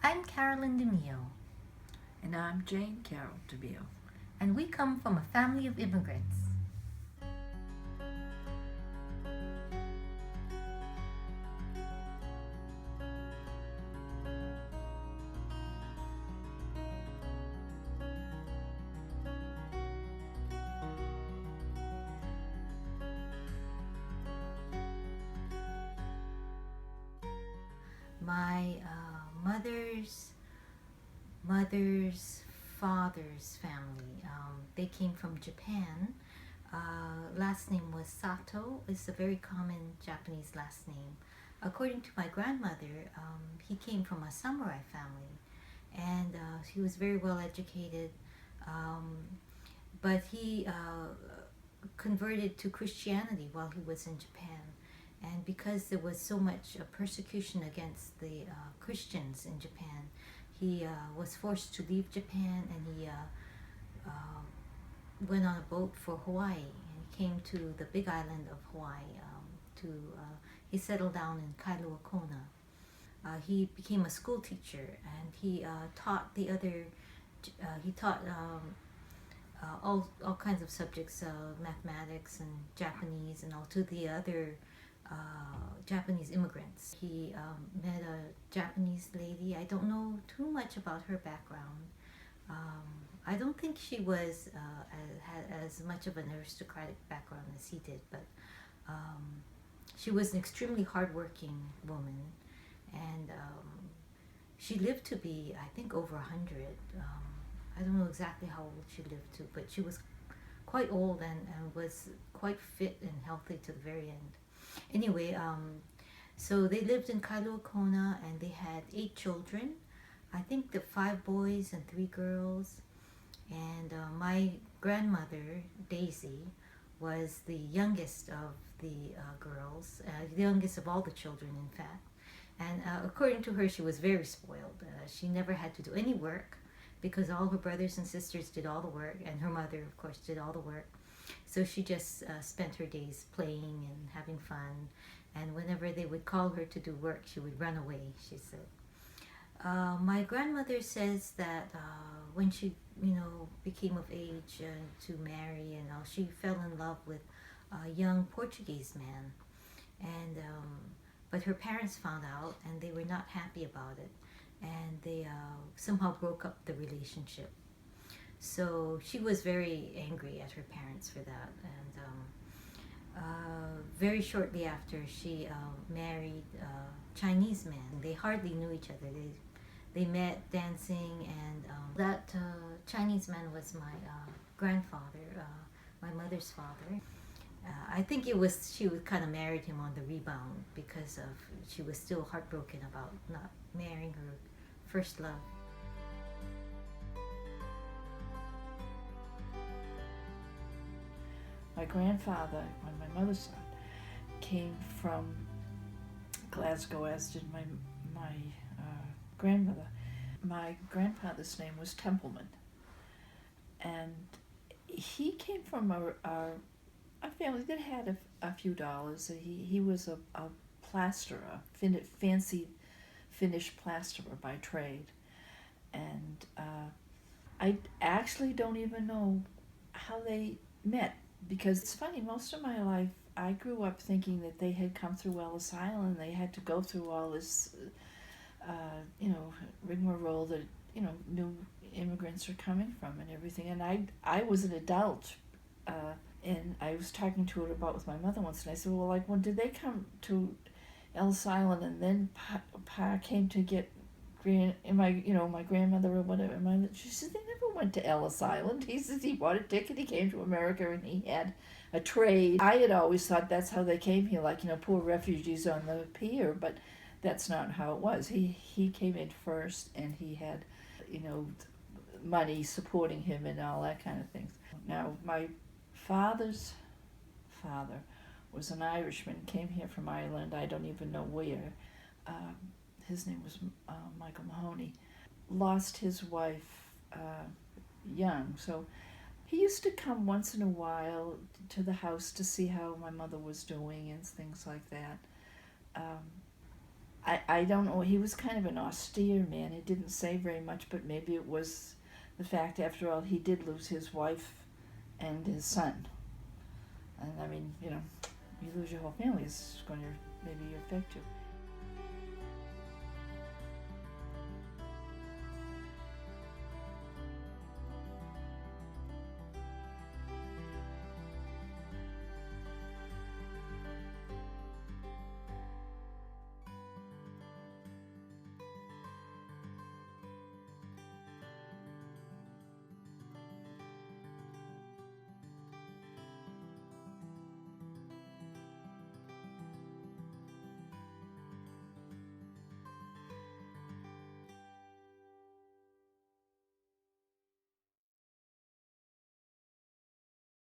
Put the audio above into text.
I'm Carolyn DiMeo, And I'm Jane Carroll DeMeo. and we come from a family of immigrants. My mother's father's family, they came from Japan. Last name was Sato. It's a very common Japanese last name. According to my grandmother, he came from a samurai family, and he was very well educated. Um, but he converted to Christianity while he was in Japan. And because there was so much persecution against the Christians in Japan, he was forced to leave Japan, and he went on a boat for Hawaii. And he came to the big island of Hawaii. He settled down in Kailua Kona. He became a school teacher, and he taught the other. He taught all kinds of subjects, mathematics and Japanese, and all to the other Japanese immigrants. He met a Japanese lady. I don't know too much about her background. I don't think she was had as much of an aristocratic background as he did, but she was an extremely hardworking woman, and she lived to be, I think, over 100. I don't know exactly how old she lived to, but she was quite old, and was quite fit and healthy to the very end. Anyway, so they lived in Kailua Kona, and they had 8 children. I think the 5 boys and 3 girls. And my grandmother, Daisy, was the youngest of the girls, the youngest of all the children, in fact. And according to her, she was very spoiled. She never had to do any work because all her brothers and sisters did all the work, and her mother, of course, did all the work. So she just spent her days playing and having fun. And whenever they would call her to do work, she would run away, she said. My grandmother says that when she, became of age to marry and all, she fell in love with a young Portuguese man. And but her parents found out, and they were not happy about it, and they somehow broke up the relationship. So she was very angry at her parents for that, and very shortly after, she married a Chinese man. They hardly knew each other. They met dancing, and that Chinese man was my grandfather, my mother's father. I think it was she would kind of married him on the rebound because of she was still heartbroken about not marrying her first love. My grandfather, on my mother's side, came from Glasgow, as did my grandmother. My grandfather's name was Templeman, and he came from a family that had a few dollars. He was a plasterer, fancy Finnish plasterer by trade, and I actually don't even know how they met, because it's funny, most of my life I grew up thinking that they had come through Ellis Island. They had to go through all this, rigmarole that, new immigrants are coming from and everything. And I was an adult, and I was talking to it about with my mother once, and I said, well, like, when did they come to Ellis Island, and then Pa came to get my grandmother or whatever. She said they never went to Ellis Island. He says he bought a ticket, he came to America, and he had a trade. I had always thought that's how they came here, like, poor refugees on the pier, but that's not how it was. He came in first, and he had, money supporting him and all that kind of things. Now, my father's father was an Irishman, came here from Ireland, I don't even know where. His name was Michael Mahoney. Lost his wife young, so he used to come once in a while to the house to see how my mother was doing and things like that. I don't know. He was kind of an austere man. He didn't say very much, but maybe it was the fact, after all, he did lose his wife and his son. And I mean, you know, you lose your whole family, it's going to maybe affect you.